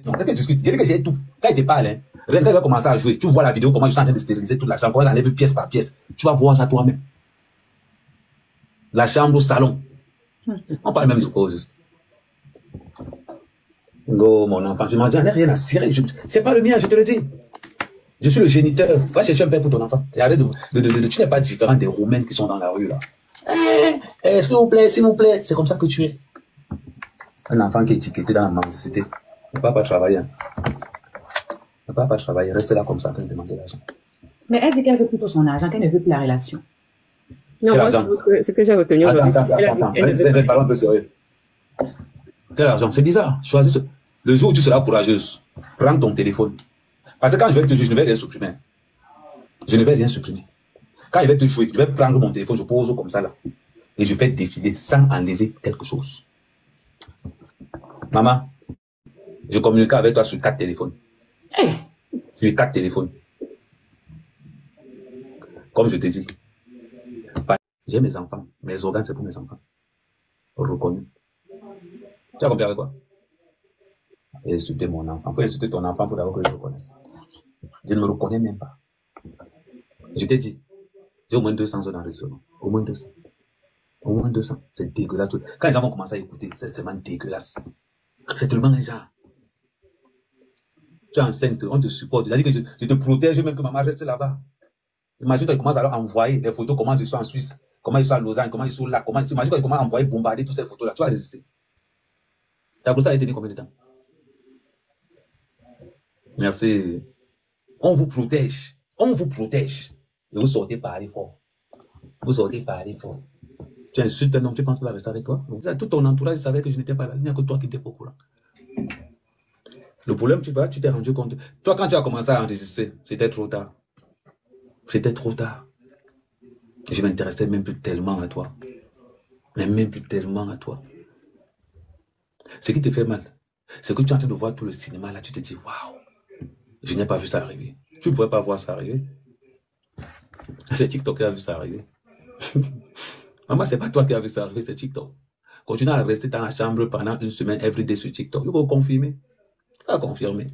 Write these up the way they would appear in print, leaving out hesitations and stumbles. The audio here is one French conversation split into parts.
Donc, quand tu discutes, j'ai dit que j'ai tout. Quand il te parle, hein, quand il va commencer à jouer, tu vois la vidéo, comment je suis en train de stériliser toute la chambre, comment j'enlève pièce par pièce. Tu vas voir ça toi-même. La chambre au salon. On parle même de quoi, juste. Go, mon enfant, je m'en dis, j'en ai rien à cirer. C'est pas le mien, je te le dis. Je suis le géniteur. Va chercher un père pour ton enfant. Et arrête tu n'es pas différent des Roumaines qui sont dans la rue, là. S'il vous plaît, s'il vous plaît. C'est comme ça que tu es. Un enfant qui est étiqueté dans la mendicité. Ne va pas travailler. Ne va pas travailler. Reste là comme ça en train de demander l'argent. Mais elle dit qu'elle veut plutôt son argent, qu'elle ne veut plus la relation. Non, moi, ce que j'ai retenu aujourd'hui. Attends. Parlons un peu sérieux. Quel argent? C'est bizarre. Choisis le jour où tu seras courageuse. Prends ton téléphone. Parce que quand je vais te jouer, je ne vais rien supprimer. Je ne vais rien supprimer. Quand il va te jouer, je vais prendre mon téléphone, je pose comme ça là. Et je vais défiler sans enlever quelque chose. Maman, je communique avec toi sur 4 téléphones. Hey. Sur 4 téléphones. Comme je te dis. J'ai mes enfants. Mes organes, c'est pour mes enfants. Reconnus. Tu as compris avec quoi? Insulter mon enfant. Pour insulter ton enfant, il faut d'abord que je le reconnaisse. Je ne me reconnais même pas. Je t'ai dit, j'ai au moins 200 zones d'enregistrement. Au moins 200. Au moins 200. C'est dégueulasse. Quand les gens vont commencer à écouter, c'est tellement dégueulasse. C'est tellement un genre. Tu es enceinte, on te supporte. Il a dit que je te protège, même que maman reste là-bas. Imagine toi, il commence à leur envoyer des photos, comment je suis en Suisse, comment ils sont à Lausanne, comment ils sont là, imagine toi, il commence à envoyer, bombarder toutes ces photos-là. Tu vas résister. T'as pour ça, a été combien de temps? Merci. On vous protège. On vous protège. Et vous sortez par les forts. Vous sortez par les forts. Tu insultes un homme, tu penses qu'il va rester avec toi? Tout ton entourage savait que je n'étais pas là. Il n'y a que toi qui n'étais pas au courant. Le problème, tu t'es rendu compte. Toi, quand tu as commencé à enregistrer, c'était trop tard. C'était trop tard. Je m'intéressais même plus tellement à toi. Mais même plus tellement à toi. Ce qui te fait mal, c'est que tu es en train de voir tout le cinéma là, tu te dis, waouh, je n'ai pas vu ça arriver. Tu ne pouvais pas voir ça arriver. C'est TikTok qui a vu ça arriver. Maman, c'est pas toi qui as vu ça arriver, c'est TikTok. Continue à rester dans la chambre pendant une semaine, everyday sur TikTok. Il faut confirmer. Il faut confirmer.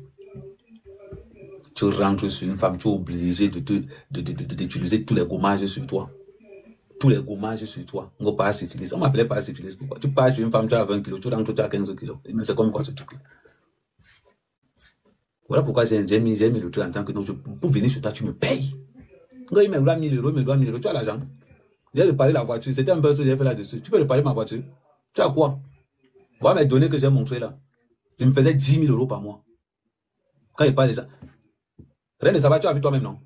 Tu rentres sur une femme, tu es obligé d'utiliser tous les gommages sur toi. Tous les gommages sur toi. On ne pas syphilis. On m'appelait pas syphilis. Pourquoi? Tu pars sur une femme, tu as 20 kilos, tu rentres, tu as 15 kilos. Et même c'est comme quoi ce truc-là. Voilà pourquoi j'ai mis le truc en tant que non, pour venir sur toi, tu me payes. Quand il me doit 1000 euros, il me doit 1000 euros, tu as l'argent. J'ai réparé la voiture, c'était un peu ce que j'ai fait là-dessus. Tu peux réparer ma voiture. Tu as quoi? Voilà mes données que j'ai montrées là. Je me faisais 10 000 euros par mois. Quand il parle déjà. Rien de ça va, tu as vu toi-même, non?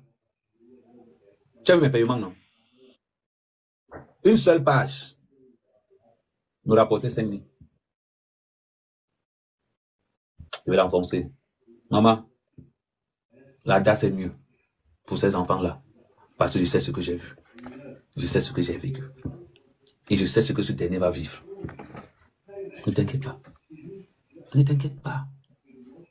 Tu as vu mes paiements, non? Une seule page nous rapportait 5 000. Je vais l'enfoncer. Maman, la date c'est mieux pour ces enfants-là. Parce que je sais ce que j'ai vu. Je sais ce que j'ai vécu. Et je sais ce que ce dernier va vivre. Ne t'inquiète pas. Ne t'inquiète pas.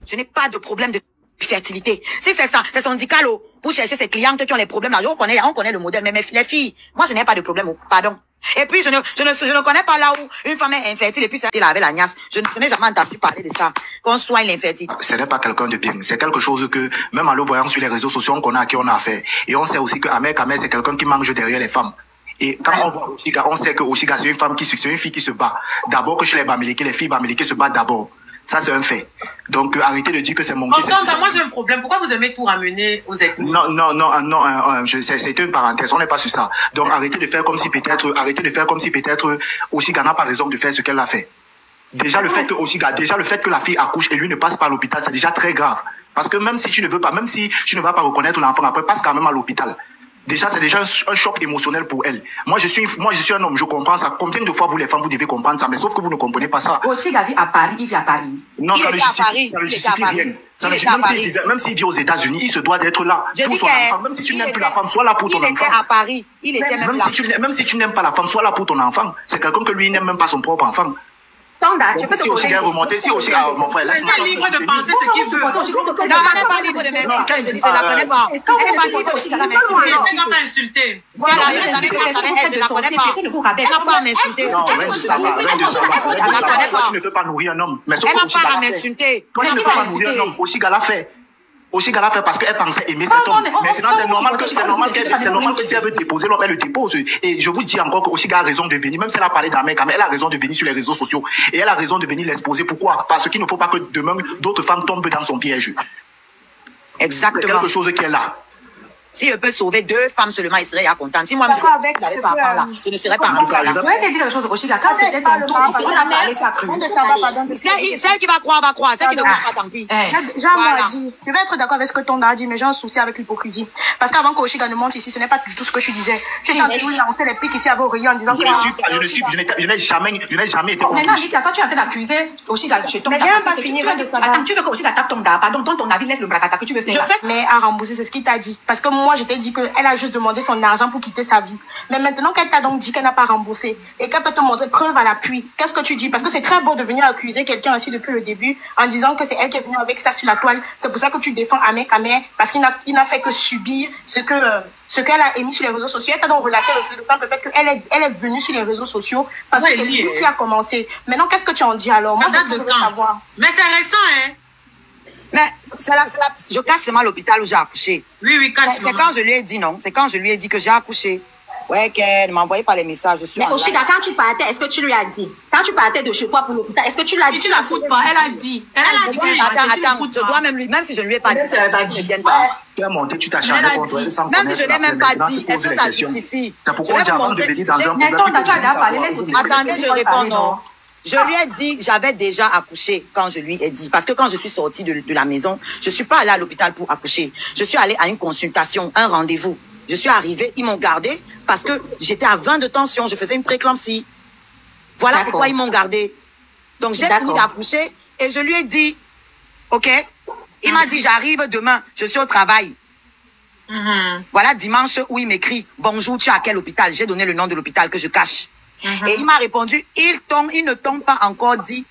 Je n'ai pas de problème de fertilité. Si c'est ça, c'est son dicalo. Pour chercher ses clientes qui ont les problèmes là. On connaît le modèle. Mais les filles, moi je n'ai pas de problème. Pardon. Et puis je ne connais pas là où une femme est infertile et puis ça avec la niasse. Je n'ai jamais entendu parler de ça. Qu'on soigne l'infertilité. Ce n'est pas quelqu'un de bien. C'est quelque chose que, même en le voyant sur les réseaux sociaux, on connaît à qui on a affaire. Et on sait aussi que Ahmed Kamel, c'est quelqu'un qui mange derrière les femmes. Et quand on voit Oshiga, on sait que Oshiga, c'est une fille qui se bat. D'abord que chez les Bamileke, les filles Bamileke se battent d'abord. Ça, c'est un fait. Donc, arrêtez de dire que c'est mon moi, j'ai un problème. Pourquoi vous aimez tout ramener aux ethnies? Non, c'était une parenthèse. On n'est pas sur ça. Donc, arrêtez de faire comme si peut-être Oshiga n'a pas raison de faire ce qu'elle a fait. Déjà, le fait que la fille accouche et lui ne passe pas à l'hôpital, c'est déjà très grave. Parce que même si tu ne vas pas reconnaître l'enfant après, passe quand même à l'hôpital. Déjà, c'est déjà un choc émotionnel pour elle. Moi, je suis un homme, je comprends ça. Combien de fois, vous, les femmes, vous devez comprendre ça, mais sauf que vous ne comprenez pas ça. Oshiga vit à Paris, il vit à Paris. Non, ça ne justifie rien. Même s'il vit aux États-Unis, il se doit d'être là pour son enfant. Même si tu n'aimes plus la femme, sois là pour ton enfant. Il était à Paris. Il était même là. Même si tu n'aimes pas la femme, sois là pour ton enfant. C'est quelqu'un que lui, il n'aime même pas son propre enfant. Tonda, tu peux te Si Oshiga est remonté, si Oshiga, mon frère, laisse-moi. Elle est libre de penser ce qu'il veut. Non, elle n'est pas libre de m'insulter. Je ne la connais pas. Elle n'est pas libre de m'insulter. Elle n'a pas insulté. Voilà, je savais pas, elle ne la connaît pas. Elle n'a pas à m'insulter. Non, reine de Saba, tu ne peux pas nourrir un homme. Mais elle n'a pas à m'insulter. Toi, tu ne peux pas nourrir un homme. Oshiga l'a fait. Oshiga l'a fait parce qu'elle pensait aimer cet homme. Maintenant, c'est normal que si elle veut déposer l'homme, elle le dépose. Et je vous dis encore que Oshiga a raison de venir, même si elle a parlé d'un mec, elle a raison de venir sur les réseaux sociaux. Et elle a raison de venir l'exposer. Pourquoi? Parce qu'il ne faut pas que demain, d'autres femmes tombent dans son piège. Exactement. C'est quelque chose qui est là. Si je peux sauver 2 femmes seulement, il serait contente. Si moi, je n'avais pas là, je ne serais pas en train. Je vais te dire quelque chose, Oshiga. Quand c'était ton tour, ici, on a parlé, tu as cru. Celle qui va croire, va croire. Celle qui ne croit pas, tant pis. Jean dit, je vais être d'accord avec ce que Tonda a dit, mais j'ai un souci avec l'hypocrisie. Parce qu'avant qu'Oshiga ne monte ici, ce n'est pas du tout ce que je disais. J'ai tenté lancer les pics ici à Aurélie en disant que... Je n'ai jamais été maintenant, Lika, quand tu es en train d'accuser Oshiga chez Tonda, attends, tu veux que Oshiga tape Tonda, pardon, ton avis, laisse le bracata que tu veux faire. Mais à rembourser, c'est ce qu'il t'a dit. Parce que moi, je t'ai dit qu'elle a juste demandé son argent pour quitter sa vie. Mais maintenant qu'elle t'a donc dit qu'elle n'a pas remboursé et qu'elle peut te montrer preuve à l'appui, qu'est-ce que tu dis? Parce que c'est très beau de venir accuser quelqu'un ainsi depuis le début en disant que c'est elle qui est venue avec ça sur la toile. C'est pour ça que tu défends Ahmed Kamer parce qu'il n'a fait que subir ce qu'elle a émis sur les réseaux sociaux. Elle t'a donc relaté le simple fait qu'elle est venue sur les réseaux sociaux parce que c'est lui qui a commencé. Maintenant, qu'est-ce que tu en dis alors? Moi, c'est ce que je veux savoir. Mais c'est récent, hein? Mais je cache seulement l'hôpital où j'ai accouché. Oui, cache. C'est quand je lui ai dit non. C'est quand je lui ai dit que j'ai accouché. Ouais, qu'elle ne m'envoyait pas les messages. Mais Oshiga, quand tu partais, est-ce que tu lui as dit? Quand tu partais de chez toi pour l'hôpital, est-ce que tu l'as dit? Tu l'écoutes pas, elle a dit. Elle a dit. Attends, je dois même si je ne lui ai pas dit, je ne vienne pas. Tu as monté, tu t'as chargé contre elle sans même si je n'ai même pas dit, est-ce que ça suffit? C'est pourquoi j'ai avant de venir dans un problème. Attendez, je réponds non. Je lui ai dit, j'avais déjà accouché quand je lui ai dit. Parce que quand je suis sortie de la maison, je suis pas allée à l'hôpital pour accoucher. Je suis allée à une consultation, un rendez-vous. Je suis arrivée, ils m'ont gardée parce que j'étais à 20 de tension, je faisais une préclampsie. Voilà pourquoi ils m'ont gardée. Donc j'ai fini d'accoucher et je lui ai dit, ok, il m'a dit, j'arrive demain, je suis au travail. Voilà dimanche où il m'écrit, bonjour, tu es à quel hôpital? J'ai donné le nom de l'hôpital que je cache. Et il m'a répondu, il ne t'ont pas encore dit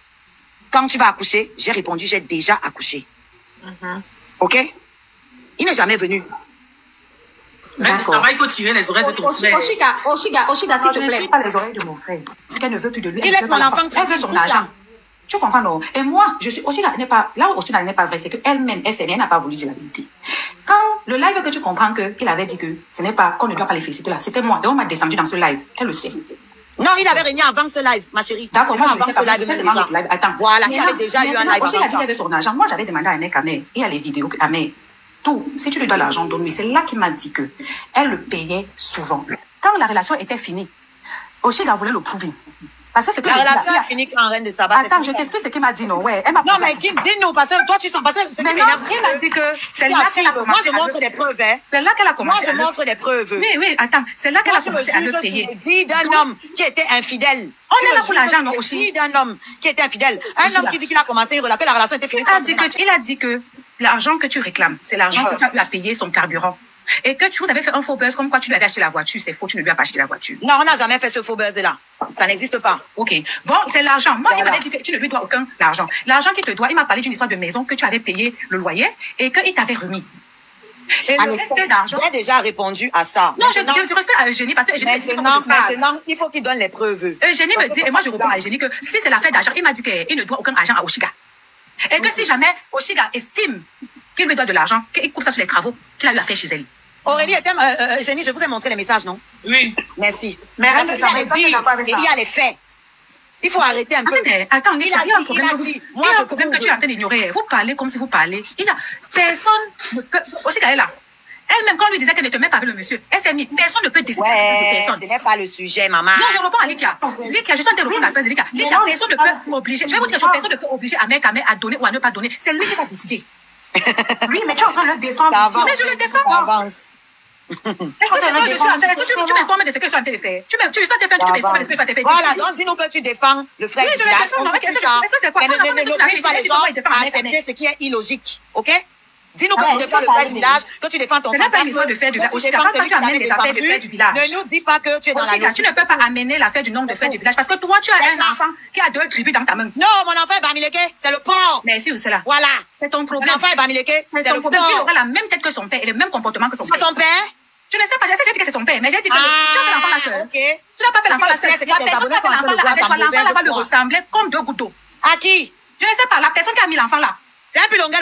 quand tu vas accoucher. J'ai répondu, j'ai déjà accouché. Ok? Il n'est jamais venu. D'accord. Il faut tirer les oreilles de ton frère. Oshiga, s'il te plaît. Pas les oreilles de mon frère. Qu'elle ne veut plus de lui. Il laisse mon enfant Elle veut son argent. Tu comprends, non? Et moi, Oshiga n'est pas, là où Oshiga n'est pas vrai, c'est qu'elle-même, elle n'a pas voulu dire la vérité. Quand le live que tu comprends qu'il avait dit que ce n'est pas, qu'on ne doit pas les féliciter là, c'était moi. Et on m'a descendu dans ce live. Elle le sait. Non, il avait régné avant ce live, ma chérie. D'accord, moi je ne sais pas, je sais seulement le live. Attends. Voilà, il y avait déjà eu un live. Oshiga a dit qu'il avait son argent. Moi, j'avais demandé à Ahmed Kamer, il y a les vidéos que Ahmed, tout, si tu lui dois l'argent, donne-lui. C'est là qu'il m'a dit que elle le payait souvent. Quand la relation était finie, Oshiga voulait le prouver. Parce que ce que la je dis là, relation a fini quand Reine de Saba. Attends, je t'explique ce qu'il m'a dit, non, ouais. Elle m'a non, mais dis-nous, parce que toi, tu sens, parce que mais non, il m'a dit que c'est là qu'elle a commencé. Moi, je montre des preuves, hein. C'est là qu'elle a commencé. Moi, je montre des preuves. Oui, attends, c'est là qu'elle a commencé à le payer. Dit d'un homme qui était infidèle. On est là pour l'argent, non, aussi. Dit d'un homme qui était infidèle. Un homme qui dit qu'il a commencé, que la relation était finie. Il a dit que l'argent que tu réclames, c'est l'argent que tu as pu payer son carburant. Et que vous avez fait un faux buzz comme quoi tu lui avais acheté la voiture. C'est faux, tu ne lui as pas acheté la voiture. Non, on n'a jamais fait ce faux buzz-là. Ça n'existe pas. Ok. Bon, c'est l'argent. Moi, il m'avait dit que tu ne lui dois aucun argent. L'argent qu'il te doit, il m'a parlé d'une histoire de maison que tu avais payé le loyer et qu'il t'avait remis. Et le reste d'argent. J'ai déjà répondu à ça. Non, je respecte à Eugénie parce que Eugénie me dit maintenant, il faut qu'il donne les preuves. Eugénie me dit, et moi je réponds à Eugénie que si c'est l'affaire d'argent, il m'a dit qu'il ne doit aucun argent à Oshiga. Et que si jamais Oshiga estime qu'il me doit de l'argent, qu'il coupe ça sur les travaux qu'il a eu à faire chez elle. Aurélie, Eugénie, je vous ai montré les messages, non? Oui. Merci. Mais il y a les faits. Il faut arrêter un peu. Attends, il y a un problème. Moi, je problème que tu es en train d'ignorer. Vous parlez comme si vous parlez. Il y a personne ne peut. Oshiga est là. Elle-même, quand on lui disait qu'elle ne te met pas avec le monsieur, elle s'est mise. Personne ne peut décider de personne. Ce n'est pas le sujet, maman. Non, je réponds à Likia. Likia, je suis en train de répondre à la place de Likia. Likia, personne ne peut obliger. Je vais vous dire, personne ne peut obliger Ahmed Kamer à donner ou à ne pas donner. C'est lui qui va décider. Oui, mais tu es en train de le défendre. Mais je le défends. Avance. Est-ce que tu m'informes de ce que je suis en train de faire? Tu m'informes de ce que je suis en train de faire. Voilà, donc dis-nous que tu défends le frère. Oui, je le défends. Est-ce que c'est quoi? Ne n'oblige pas les gens à accepter ce qui est illogique. OK? Dis-nous que tu défends le fait du village, que tu défends ton fantasme. Ce n'est pas une histoire de faire du village. Oshika, quand tu amènes les affaires de faire du village. Ne nous dis pas que tu es dans la logique. Tu ne peux pas amener l'affaire du nombre de faire du village parce que toi, tu as un enfant qui a 2 tribus dans ta main. Non, mon enfant est Bamileke, c'est le porc. Merci, ou cela. Voilà. C'est ton problème. Mon enfant est Bamileke, c'est le porc. Il aura la même tête que son père et le même comportement que son père. C'est son père? Je ne sais pas, j'ai dit que c'est son père, mais j'ai dit que tu as fait l'enfant la sœur. Okay. Tu n'as pas fait l'enfant la sœur. La personne qui a fait l'enfant là avec toi, l'enfant là va lui ressembler comme 2 couteaux. À qui? Je ne sais pas, la personne qui a mis l'enfant là. C'est un peu longuet.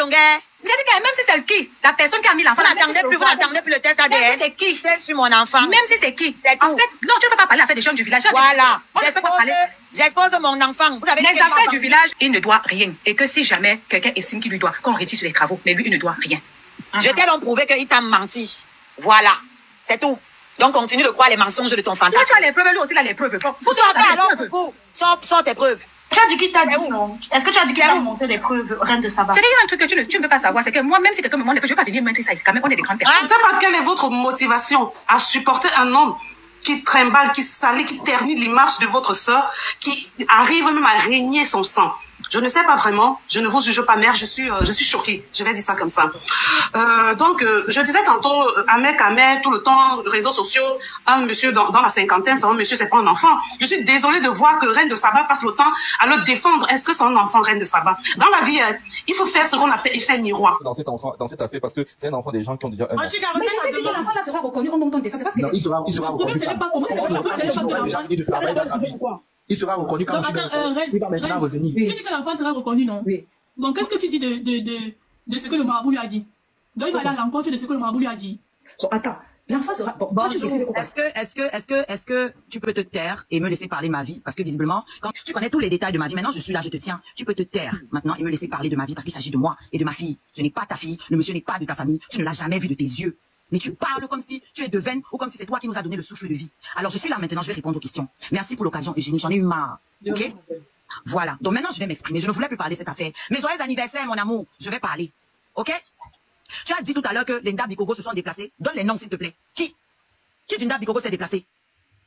J'ai dit que même si c'est qui, la personne qui a mis l'enfant là. Vous n'attendez plus le test ADN. Même si c'est qui? C'est sur mon enfant. Même si c'est qui? En fait, non, tu ne peux pas parler affaire des gens du village. Voilà. J'expose mon enfant. Vous avez les affaires du village, il ne doit rien. Et que si jamais quelqu'un estime qu'il lui doit, qu'on retire sur les travaux, mais lui, il ne doit rien. Je t'ai donc prouvé qu'il t'a menti. Voilà. C'est tout. Donc continue de croire les mensonges de ton fantasme. Toi, tu as les preuves, lui aussi, il a les preuves. Vous sortez alors, vous. Sors tes preuves. Tu as dit qu'il t'a dit non. Est-ce que tu as dit qu'il a monté des preuves, Reine de Saba? C'est un truc que tu ne peux pas savoir, c'est que moi, même si quelqu'un me montre des preuves, je ne vais pas venir mettre ça ici. Quand même, on est des grandes personnes. Je ne sais pas quelle est votre motivation à supporter un homme qui trimballe, qui salit, qui ternit l'image de votre sœur, qui arrive même à régner son sang. Je ne sais pas vraiment, je ne vous juge pas, mère, je suis choquée, je vais dire ça comme ça. Donc, je disais tantôt, Amé, tout le temps, réseaux sociaux, un monsieur dans la cinquantaine, c'est un monsieur, c'est pas un enfant. Je suis désolée de voir que Reine de Saba passe le temps à le défendre. Est-ce que c'est un enfant, Reine de Saba? Dans la vie, il faut faire ce qu'on appelle effet miroir. Dans cette affaire, parce que c'est un enfant des gens qui ont déjà un enfant. Mais je t'ai dit que l'enfant là sera reconnu en montant des ça, c'est pas ce que j'ai dit. Il sera reconnu. Il sera reconnu quand il va maintenant revenir. Tu dis que l'enfant sera reconnu, non? Oui. Donc, qu'est-ce que tu dis de ce que le marabout lui a dit? Donc, il va aller à l'encontre de ce que le marabout lui a dit. Bon, attends. L'enfant sera... Bon, est-ce que tu peux te taire et me laisser parler ma vie? Parce que visiblement, quand tu connais tous les détails de ma vie, maintenant je suis là, je te tiens. Tu peux te taire maintenant et me laisser parler de ma vie parce qu'il s'agit de moi et de ma fille. Ce n'est pas ta fille, le monsieur n'est pas de ta famille, tu ne l'as jamais vu de tes yeux. Mais tu parles comme si tu es de veine ou comme si c'est toi qui nous as donné le souffle de vie. Alors je suis là maintenant, je vais répondre aux questions. Merci pour l'occasion, Eugénie, j'en ai eu marre. Ok? Voilà. Donc maintenant je vais m'exprimer. Je ne voulais plus parler de cette affaire. Mais joyeux anniversaire, mon amour. Je vais parler. Ok? Tu as dit tout à l'heure que les Nda Bikogo se sont déplacés. Donne les noms s'il te plaît. Qui du Nda Bikogo s'est déplacé?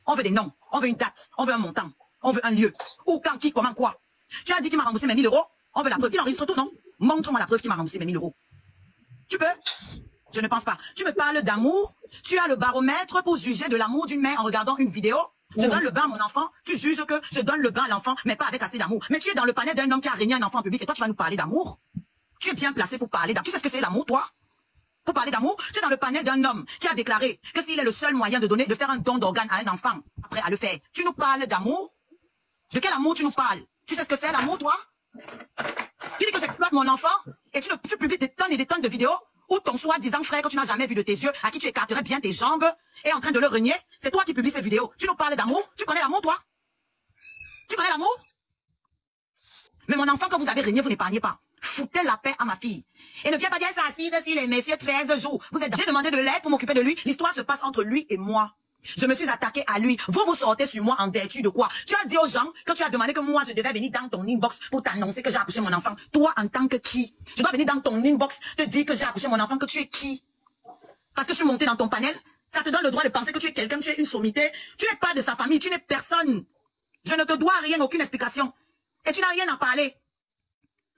On veut des noms. On veut une date. On veut un montant. On veut un lieu. Où, quand, qui, comment, quoi? Tu as dit qu'il m'a remboursé mes 1000 €. On veut la preuve. Il enregistre tout, non? Montre-moi la preuve qu'il m'a remboursé mes 1000 €. Tu peux? Je ne pense pas. Tu me parles d'amour. Tu as le baromètre pour juger de l'amour d'une mère en regardant une vidéo. Je donne le bain à mon enfant. Tu juges que je donne le bain à l'enfant, mais pas avec assez d'amour. Mais tu es dans le panel d'un homme qui a régné un enfant en public et toi, tu vas nous parler d'amour. Tu es bien placé pour parler d'amour. Tu sais ce que c'est l'amour, toi? Pour parler d'amour, tu es dans le panel d'un homme qui a déclaré que s'il est le seul moyen de faire un don d'organes à un enfant, après à le faire. Tu nous parles d'amour? De quel amour tu nous parles? Tu sais ce que c'est l'amour, toi? Tu dis que j'exploite mon enfant et tu publies des tonnes et des tonnes de vidéos où ton soi-disant frère que tu n'as jamais vu de tes yeux, à qui tu écarterais bien tes jambes, est en train de le renier. C'est toi qui publies ces vidéos. Tu nous parles d'amour? Tu connais l'amour, toi? Tu connais l'amour? Mais mon enfant, quand vous avez régné, vous n'épargnez pas. Foutez la paix à ma fille. Et ne viens pas dire ça assise sur les messieurs 13 jours. J'ai demandé de l'aide pour m'occuper de lui. L'histoire se passe entre lui et moi. Je me suis attaquée à lui. Vous sortez sur moi en vertu de quoi? Tu as dit aux gens que tu as demandé que moi je devais venir dans ton inbox pour t'annoncer que j'ai accouché mon enfant. Toi en tant que qui? Je dois venir dans ton inbox te dire que j'ai accouché mon enfant, que tu es qui? Parce que je suis montée dans ton panel. Ça te donne le droit de penser que tu es quelqu'un, tu es une sommité. Tu n'es pas de sa famille, tu n'es personne. Je ne te dois rien, aucune explication. Et tu n'as rien à parler.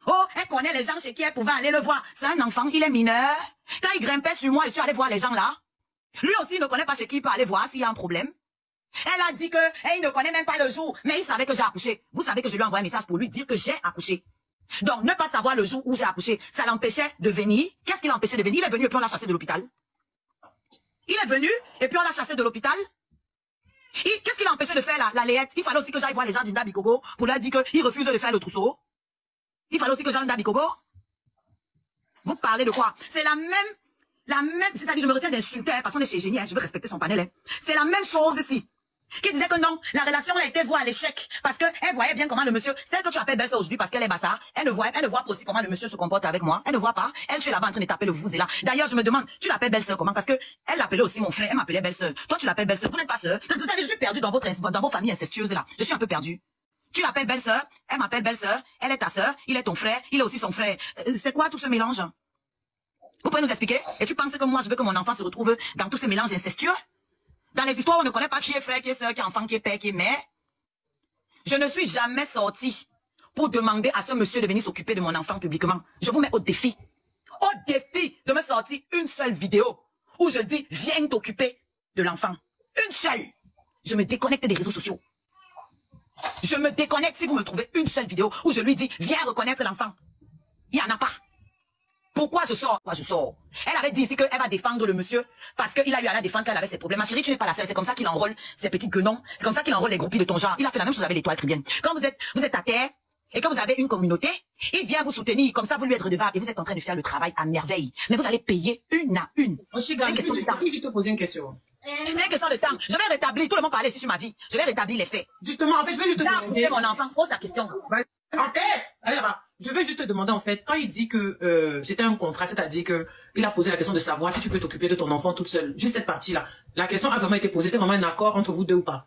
Oh, elle connaît les gens chez qui elle pouvait aller le voir. C'est un enfant, il est mineur. Quand il grimpait sur moi, je suis allée voir les gens là. Lui aussi, il ne connaît pas chez qui il peut aller voir s'il y a un problème. Elle a dit que il ne connaît même pas le jour, mais il savait que j'ai accouché. Vous savez que je lui ai envoyé un message pour lui dire que j'ai accouché. Donc, ne pas savoir le jour où j'ai accouché, ça l'empêchait de venir. Qu'est-ce qui l'empêchait de venir? Il est venu et puis on l'a chassé de l'hôpital. Il est venu et puis on l'a chassé de l'hôpital. Qu'est-ce qui l'a empêché de faire la layette? Il fallait aussi que j'aille voir les gens d'Inda Bikogo pour leur dire qu'ils refusent de faire le trousseau. Il fallait aussi que j'aille d'Inda Bikogo. Vous parlez de quoi? C'est la même, c'est-à-dire je me retiens d'insulter parce qu'on est chez Génie, je veux respecter son panel. C'est la même chose ici. Qui disait que non, la relation a été vouée à l'échec parce que elle voyait bien comment le monsieur, celle que tu appelles belle-sœur aujourd'hui parce qu'elle est bassard, elle ne voit pas aussi comment le monsieur se comporte avec moi. Elle ne voit pas. Elle, tu es là-bas en train de taper le vous et là. D'ailleurs, je me demande, tu l'appelles belle-sœur comment? Parce que elle l'appelait aussi mon frère, elle m'appelait belle-sœur. Toi, tu l'appelles belle-sœur. Vous n'êtes pas sœur. Je suis perdu dans vos familles incestueuses là. Je suis un peu perdu. Tu l'appelles belle-sœur, elle m'appelle belle-sœur, elle est ta sœur, il est ton frère, il est aussi son frère. C'est quoi tout ce mélange? Vous pouvez nous expliquer? Et tu penses que moi, je veux que mon enfant se retrouve dans tous ces mélanges incestueux? Dans les histoires, on ne connaît pas qui est frère, qui est sœur, qui est enfant, qui est père, qui est mère. Je ne suis jamais sortie pour demander à ce monsieur de venir s'occuper de mon enfant publiquement. Je vous mets au défi. Au défi de me sortir une seule vidéo où je dis, viens t'occuper de l'enfant. Une seule. Je me déconnecte des réseaux sociaux. Je me déconnecte si vous me trouvez une seule vidéo où je lui dis, viens reconnaître l'enfant. Il n'y en a pas. Pourquoi je sors? Pourquoi je sors? Elle avait dit ici qu'elle va défendre le monsieur parce qu'il a eu à la défendre qu'elle avait ses problèmes. Ma chérie, tu n'es pas la seule. C'est comme ça qu'il enrôle ses petites guenons. C'est comme ça qu'il enrôle les groupies de ton genre. Il a fait la même chose avec l'étoile tribienne. Quand vous êtes à terre et que vous avez une communauté, il vient vous soutenir. Comme ça, vous lui êtes redevable et vous êtes en train de faire le travail à merveille. Mais vous allez payer une à une. Oshiga, je vais juste te poser une question. C'est une question de temps. Je vais rétablir. Tout le monde parlait ici sur ma vie. Je vais rétablir les faits. Justement, en fait, je vais juste te demander. C'est mon enfant. Pose la question. Ok. Allez, là-bas. Je vais juste te demander, en fait, quand il dit que c'était un contrat, c'est-à-dire que il a posé la question de savoir si tu peux t'occuper de ton enfant toute seule. Juste cette partie-là. La question a vraiment été posée. C'était vraiment un accord entre vous deux ou pas?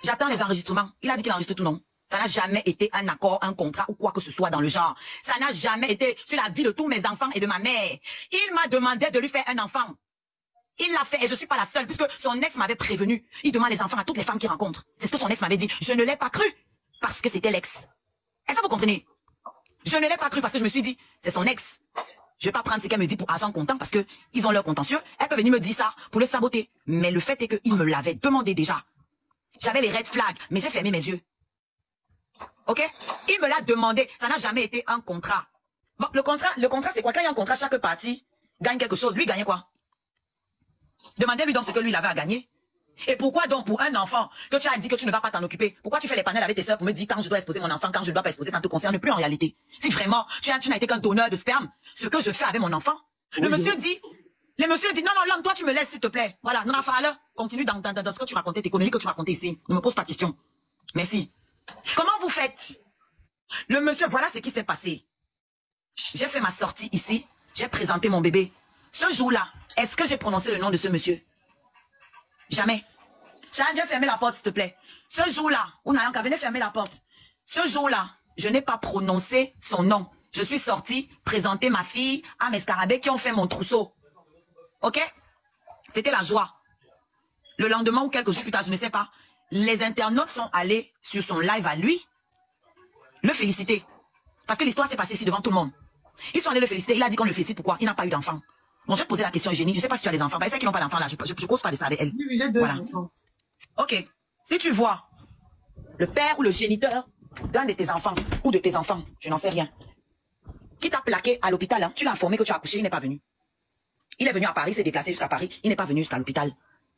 J'attends les enregistrements. Il a dit qu'il enregistre tout, non? Ça n'a jamais été un accord, un contrat ou quoi que ce soit dans le genre. Ça n'a jamais été sur la vie de tous mes enfants et de ma mère. Il m'a demandé de lui faire un enfant. Il l'a fait et je suis pas la seule puisque son ex m'avait prévenu. Il demande les enfants à toutes les femmes qu'il rencontre. C'est ce que son ex m'avait dit. Je ne l'ai pas cru parce que c'était l'ex. Est-ce que vous comprenez? Je ne l'ai pas cru parce que je me suis dit, c'est son ex. Je vais pas prendre ce qu'elle me dit pour argent comptant parce que ils ont leur contentieux. Elle peut venir me dire ça pour le saboter. Mais le fait est qu'il me l'avait demandé déjà. J'avais les red flags, mais j'ai fermé mes yeux. Ok? Il me l'a demandé. Ça n'a jamais été un contrat. Bon, le contrat c'est quoi? Quand il y a un contrat, chaque partie gagne quelque chose. Lui, gagnait quoi? Demandez-lui donc ce que lui, il avait à gagner. Et pourquoi donc pour un enfant que tu as dit que tu ne vas pas t'en occuper, pourquoi tu fais les panels avec tes soeurs pour me dire quand je dois exposer mon enfant, quand je ne dois pas exposer, ça ne te concerne plus en réalité? Si vraiment tu n'as été qu'un donneur de sperme, ce que je fais avec mon enfant, le monsieur dit, non, Langue, toi tu me laisses s'il te plaît. Voilà, non, Rafale, continue dans ce que tu racontais, tes conneries que tu racontais ici. Ne me pose pas de questions. Merci. Comment vous faites? Le monsieur, voilà ce qui s'est passé. J'ai fait ma sortie ici, j'ai présenté mon bébé. Ce jour-là, est-ce que j'ai prononcé le nom de ce monsieur? Jamais. Charles, viens fermer la porte, s'il te plaît. Ce jour-là, venez fermer la porte. Ce jour-là, je n'ai pas prononcé son nom. Je suis sortie, présenter ma fille à mes scarabées qui ont fait mon trousseau. Ok? C'était la joie. Le lendemain ou quelques jours plus tard, je ne sais pas, les internautes sont allés sur son live à lui, le féliciter. Parce que l'histoire s'est passée ici devant tout le monde. Ils sont allés le féliciter, il a dit qu'on le félicite, pourquoi? Il n'a pas eu d'enfant. Bon, je vais te poser la question, Génie. Je ne sais pas si tu as des enfants. Bah, c'est qui n'ont pas d'enfants là. Je cause pas de ça avec elle. Oui, il a deux enfants. Ok. Si tu vois le père ou le géniteur d'un de tes enfants ou de tes enfants, je n'en sais rien, qui t'a plaqué à l'hôpital, hein, tu l'as informé que tu as accouché, il n'est pas venu. Il est venu à Paris, s'est déplacé jusqu'à Paris, il n'est pas venu jusqu'à l'hôpital.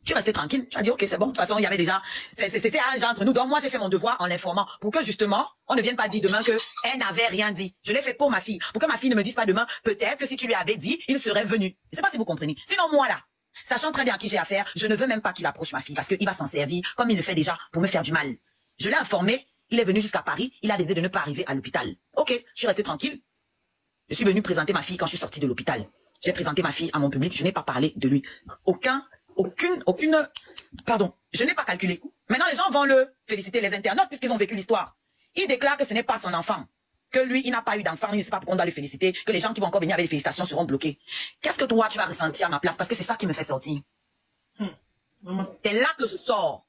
Tu restais tranquille, tu as dit ok c'est bon, de toute façon il y avait déjà, c'était un genre entre nous, donc moi j'ai fait mon devoir en l'informant, pour que justement, on ne vienne pas dire demain que elle n'avait rien dit. Je l'ai fait pour ma fille, pour que ma fille ne me dise pas demain, peut-être que si tu lui avais dit, il serait venu. Je sais pas si vous comprenez. Sinon moi là, sachant très bien à qui j'ai affaire, je ne veux même pas qu'il approche ma fille, parce qu'il va s'en servir, comme il le fait déjà, pour me faire du mal. Je l'ai informé, il est venu jusqu'à Paris, il a décidé de ne pas arriver à l'hôpital. Ok, je suis resté tranquille. Je suis venu présenter ma fille quand je suis sortie de l'hôpital. J'ai présenté ma fille à mon public, je n'ai pas parlé de lui. Pardon, je n'ai pas calculé. Maintenant, les gens vont le féliciter, les internautes, puisqu'ils ont vécu l'histoire. Il déclare que ce n'est pas son enfant, que lui, il n'a pas eu d'enfant, il ne sait pas pourquoi on doit le féliciter, que les gens qui vont encore venir avec les félicitations seront bloqués. Qu'est-ce que toi, tu vas ressentir à ma place? Parce que c'est ça qui me fait sortir. C'est là que je sors.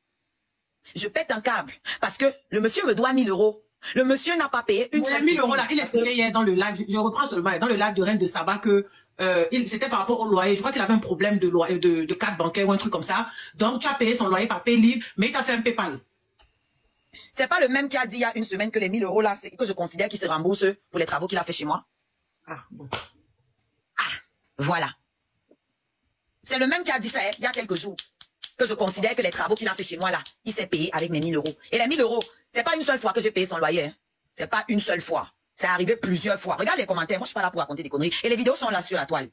Je pète un câble, parce que le monsieur me doit 1000 €. Le monsieur n'a pas payé une seule 1000 € là, il expliquait hier dans le live, je reprends seulement, dans le live de Reine de Saba que c'était par rapport au loyer. Je crois qu'il avait un problème de loyer, de carte bancaire ou un truc comme ça. Donc, tu as payé son loyer par PayLibre, mais il t'a fait un PayPal. C'est pas le même qui a dit il y a une semaine que les 1000 € là, que je considère qu'il se rembourse pour les travaux qu'il a fait chez moi. Ah, bon. Ah, voilà. C'est le même qui a dit ça il y a quelques jours. Que je considère que les travaux qu'il a fait chez moi là, il s'est payé avec mes 1000 €. Et les 1000 €, c'est pas une seule fois que j'ai payé son loyer. Hein. C'est pas une seule fois. C'est arrivé plusieurs fois. Regarde les commentaires. Moi, je suis pas là pour raconter des conneries. Et les vidéos sont là sur la toile.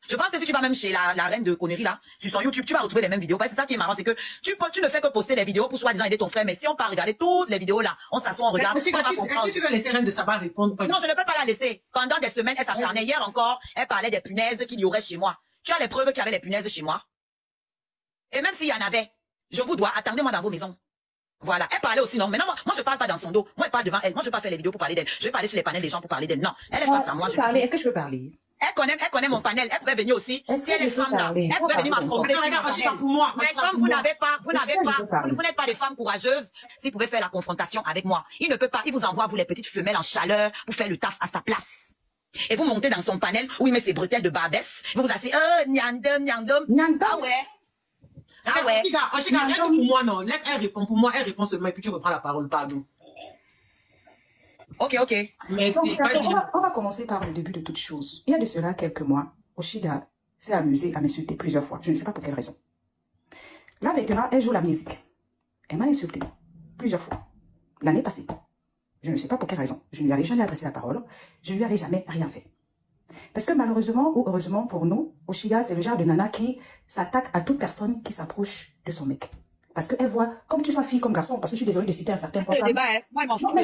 Je pense que si tu vas même chez la reine de conneries là, sur son YouTube, tu vas retrouver les mêmes vidéos. Parce que c'est ça qui est marrant, c'est que tu ne fais que poster les vidéos pour soi-disant aider ton frère. Mais si on part regarder toutes les vidéos là, on s'assoit, on regarde. Est-ce que tu veux laisser Reine de Saba répondre? Non, je ne peux pas la laisser. Pendant des semaines, elle s'acharnait. Hier encore, elle parlait des punaises qu'il y aurait chez moi. Tu as les preuves qu'il y avait des punaises chez moi. Et même s'il y en avait, je vous dois, attendez-moi dans vos maisons. Voilà, elle parlait aussi, non. Maintenant, moi, je parle pas dans son dos. Moi, elle parle devant elle. Moi, je vais pas faire les vidéos pour parler d'elle. Je vais parler sur les panels des gens pour parler d'elle. Non, elle est face à moi. Est-ce que je peux parler? Elle connaît mon panel. Elle pourrait venir aussi. Si elle est femme là, elle pourrait venir m'affronter. Pour moi. Mais comme vous n'avez pas, vous n'êtes pas des femmes courageuses, si vous pouvez faire la confrontation avec moi. Il ne peut pas, il vous envoie, vous les petites femelles en chaleur, pour faire le taf à sa place. Et vous montez dans son panel où il met ses bretelles de barbès. Vous vous asseyez, niandom, niandom. Ah ouais. Ah ouais. Oshika, rien que pour moi, non. Laisse elle répondre. Pour moi, elle répond seulement et puis tu reprends la parole. Pardon. Ok. Merci. On va commencer par le début de toute chose. Il y a de cela quelques mois, Oshiga s'est amusée à m'insulter plusieurs fois. Je ne sais pas pour quelle raison. Là, maintenant, elle joue la musique. Elle m'a insulté plusieurs fois. L'année passée. Je ne sais pas pour quelle raison. Je ne lui avais jamais adressé la parole. Je ne lui avais jamais rien fait. Parce que malheureusement ou heureusement pour nous, Oshiga, c'est le genre de nana qui s'attaque à toute personne qui s'approche de son mec. Parce qu'elle voit, comme tu sois fille, comme garçon, parce que je suis désolée de citer un certain point. Le débat, moi, il m'en fout.